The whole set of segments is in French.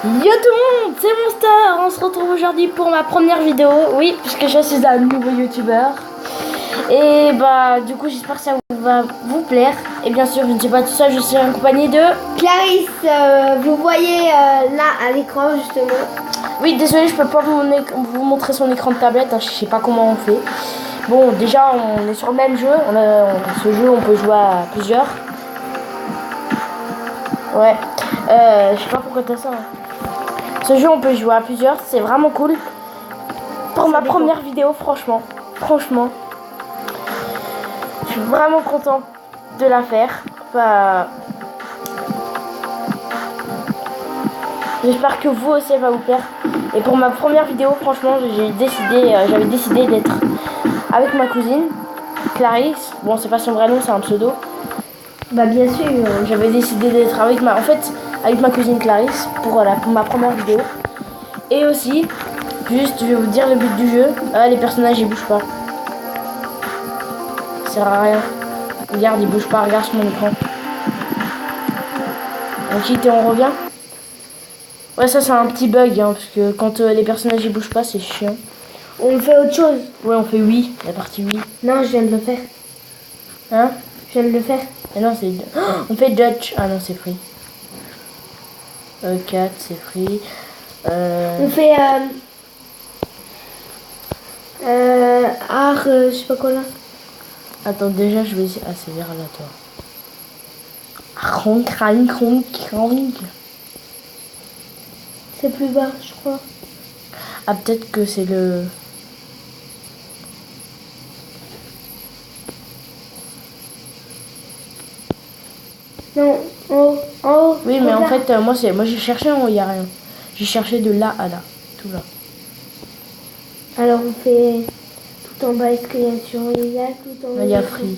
Yo tout le monde, c'est Monster. On se retrouve aujourd'hui pour ma première vidéo. Oui, puisque je suis un nouveau youtubeur. Et bah du coup j'espère que ça va vous plaire. Et bien sûr je ne suis pas tout seul, je suis accompagné de Clarisse. Vous voyez là à l'écran justement. Oui, désolé, je peux pas vous montrer son écran de tablette, hein, je sais pas comment on fait. Bon, déjà on est sur le même jeu, ce jeu on peut jouer à plusieurs. Ouais, je sais pas pourquoi t'as ça. Ce jeu on peut jouer à plusieurs, c'est vraiment cool. Pour ma première vidéo, franchement, je suis vraiment content de la faire. Enfin, j'espère que vous aussi elle va vous plaire. Et pour ma première vidéo, franchement, j'avais décidé d'être avec ma cousine Clarisse. Bon, c'est pas son vrai nom, c'est un pseudo. Bah bien sûr. J'avais décidé d'être avec ma cousine Clarisse pour ma première vidéo. Et aussi, juste, je vais vous dire le but du jeu. Ah, les personnages ils bougent pas. Ça sert à rien. Regarde, ils bougent pas. Regarde sur mon écran. On quitte et on revient. Ouais, ça c'est un petit bug, hein, parce que quand les personnages ils bougent pas, c'est chiant. On fait autre chose. Ouais, on fait oui, la partie oui. Non, je viens de le faire. Hein? Je viens de le faire. Mais non, c'est... Oh, on fait Dutch. Ah non, c'est free. 4, c'est free. On fait art, je sais pas quoi là. Attends, déjà, je vais essayer... Ah, c'est vers là, toi. Cronk, crank, cronk, crank. C'est plus bas, je crois. Ah, peut-être que c'est le... Non, en haut. Oui, mais en regarde. fait, moi j'ai cherché en haut, il n'y a rien. J'ai cherché de là à là. Tout là. Alors on fait tout en bas, est-ce qu'il y a sur il y a tout en haut. Là, il y a free.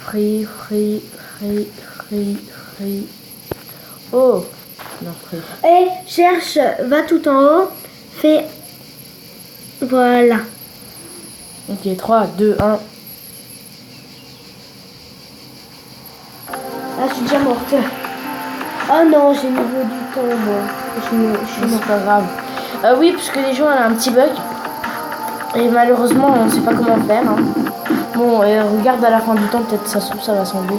Free. Oh! Non, free. Et cherche, va tout en haut, fais. Voilà. Ok, 3, 2, 1. Ah, je suis déjà morte. Oh non, j'ai niveau du temps, moi. Je suis C'est morte. pas grave. Oui, parce que les gens, elle a un petit bug. Et malheureusement, on ne sait pas comment faire. Hein. Bon, regarde à la fin du temps, peut-être ça se trouve, ça va s'enlever.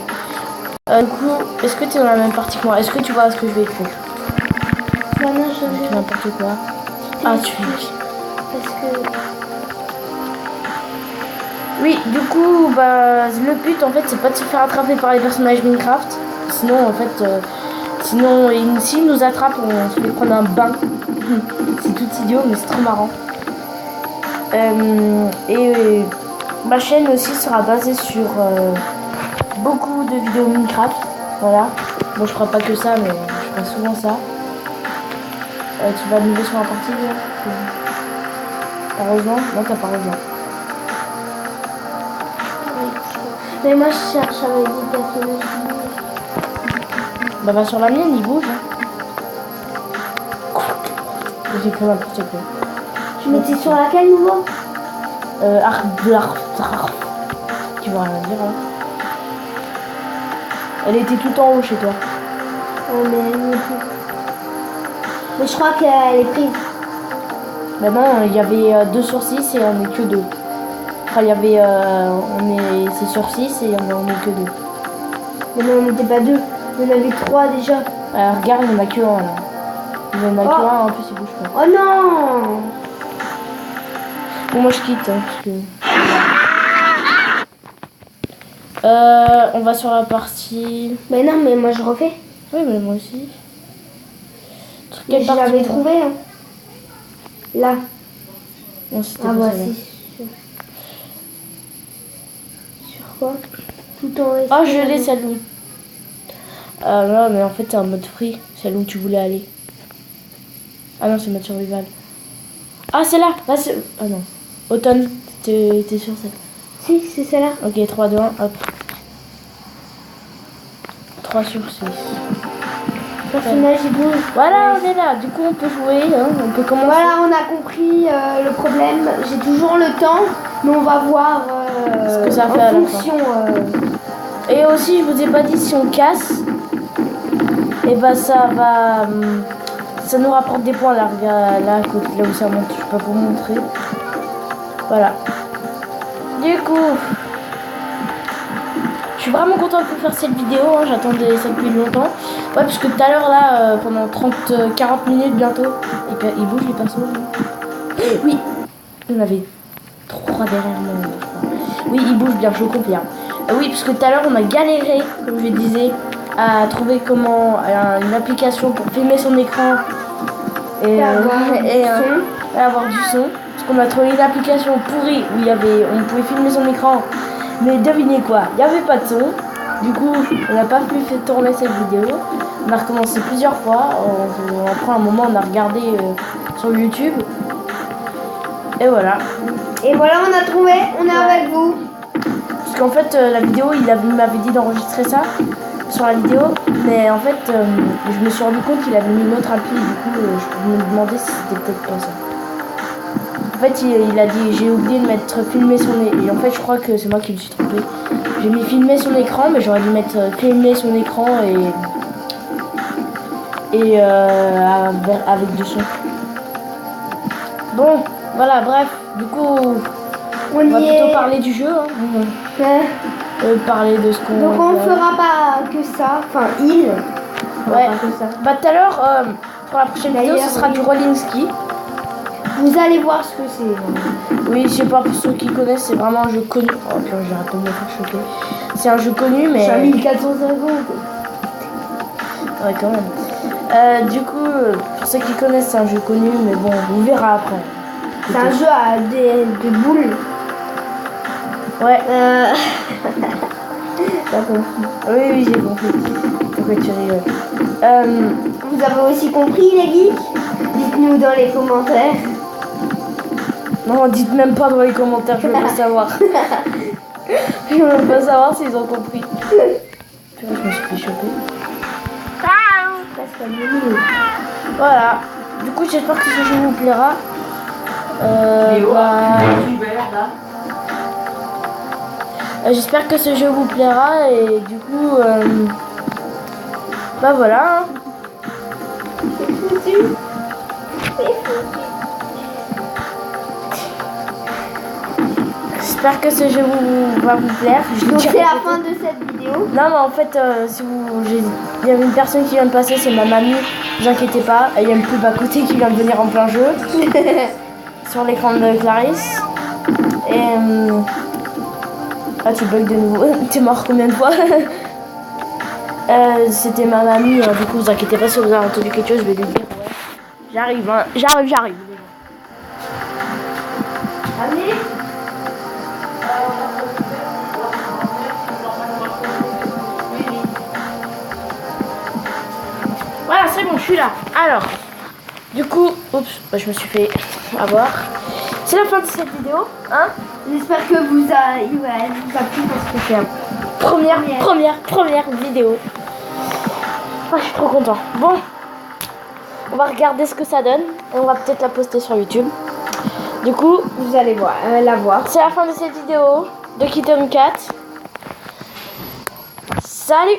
Du coup, est-ce que tu es dans la même partie que moi? Est-ce que tu vois ce que je vais écrire? Voilà, je vais. N'importe quoi. Ah, tu Parce que. Oui, du coup, bah, le but, en fait, c'est pas de se faire attraper par les personnages Minecraft. Sinon, en fait, s'ils nous attrapent, on se fait prendre un bain. C'est tout idiot, mais c'est trop marrant. Ma chaîne aussi sera basée sur beaucoup de vidéos Minecraft. Voilà. Bon, je ferai pas que ça, mais je ferai souvent ça. Tu vas nouveau sur la partie là? T'as rejoint? Non, t'as pas rejoint. Mais moi, je cherche avec des personnages. Bah, va sur la mienne, il bouge. Hein. J'ai fait n'importe quoi. Mais t'es sur laquelle nouveau? Tu vois rien dire, hein. Elle était tout en haut chez toi. Oh, mais elle n'est plus. Mais je crois qu'elle est prise. Bah non, il y avait 2 sur 6 et on est que 2. Enfin, il y avait... c'est sur 6 et on est que 2. Mais non, on n'était pas 2. Il y en avait 3 déjà. Regarde, il n'y en a que 1 là. Il n'y en a que 1, en plus il bouge pas. Oh non! Bon, moi je quitte, hein, parce que... on va sur la partie... Mais non, mais moi je refais. Oui, mais moi aussi. Mais je l'avais trouvé. Hein. Là. Non, c'était Ah pas bah celle-là. si. Sur quoi? Tout en haut. Ah, je l'ai celle-là. Non, mais en fait c'est un mode free. Celle où tu voulais aller. Ah non, c'est mode survival. Ah, c'est là. Ah non. Automne, t'es sur celle. Si, c'est celle-là. Ok, 3, 2, 1, hop. 3 sur 6. Personnage il bouge. Voilà, on est là. Du coup, on peut jouer. Hein. On peut commencer. Voilà, on a compris le problème. J'ai toujours le temps, mais on va voir ce que ça fait en à la fonction. Et aussi, je vous ai pas dit si on casse. Et bah ça va ça nous rapporte des points là, regarde, là, là où ça monte, je peux pas vous montrer. Voilà. Du coup, je suis vraiment content de faire cette vidéo, hein, j'attendais ça depuis longtemps. Ouais, parce que tout à l'heure là, pendant 40 minutes bientôt, et puis il bouge les pinceaux. Oui, il y en avait 3 derrière moi. Oui, il bouge bien, je confirme. Oui, parce que tout à l'heure on a galéré, comme je disais, à trouver comment une application pour filmer son écran et avoir du son. Parce qu'on a trouvé une application pourrie où on pouvait filmer son écran, mais devinez quoi, il n'y avait pas de son. Du coup, on n'a pas pu faire tourner cette vidéo. On a recommencé plusieurs fois. Après un moment, on a regardé sur YouTube. Et voilà. Et voilà, on a trouvé, on est avec vous. Parce qu'en fait, la vidéo, il m'avait dit d'enregistrer ça sur la vidéo. Mais en fait, je me suis rendu compte qu'il avait mis une autre appli. Du coup, je me demandais si c'était peut-être pas ça. En fait, il a dit, j'ai oublié de mettre filmer son écran. Et en fait, je crois que c'est moi qui me suis trompée. J'ai mis filmer son écran, mais j'aurais dû mettre filmer son écran et avec du son. Bon, voilà, bref, du coup, on va plutôt parler du jeu. Hein. Parler de ce qu'on... Donc on fera pas que ça, enfin il. Ouais, que ça. Bah tout à l'heure, pour la prochaine vidéo, ce sera du rolling ski. Vous allez voir ce que c'est. Oui, je sais pas, pour ceux qui connaissent, c'est vraiment un jeu connu. Oh purée, j'arrête pas de me faire choquer. C'est un jeu connu, mais... C'est 1450. Ouais, quand même. Du coup, pour ceux qui connaissent, c'est un jeu connu, mais bon, on verra après. C'est un jeu à des boules. Ouais. T'as compris. Oui, j'ai compris. Pourquoi tu rigoles? Vous avez aussi compris, les geeks? Dites-nous dans les commentaires. Non, dites même pas dans les commentaires, je veux pas savoir. Je veux même pas savoir s'ils ont compris. Je me suis fait choper. Voilà. Du coup, j'espère que ce jeu vous plaira. J'espère que ce jeu vous plaira et du coup, bah voilà. J'espère que ce jeu va vous plaire. Donc c'est la fin de cette vidéo. Non mais en fait, il y avait une personne qui vient de passer, c'est ma mamie. Ne vous inquiétez pas, il y a une pub à côté qui vient de venir en plein jeu. Sur l'écran de Clarisse. Et... Ah, tu bugs de nouveau. T'es mort combien de fois? C'était ma mamie, hein. Du coup, vous inquiétez pas si vous avez entendu quelque chose, je vais lui dire. Ouais. J'arrive, hein. J'arrive. Allez. Voilà, c'est bon, je suis là. Alors, du coup, oups, bah, je me suis fait avoir. C'est la fin de cette vidéo, hein. J'espère que il vous a plu parce que c'est première vidéo. Oh, je suis trop content. Bon, on va regarder ce que ça donne et on va peut-être la poster sur YouTube. Du coup, vous allez voir, la voir. C'est la fin de cette vidéo de Kitten Cat. Salut!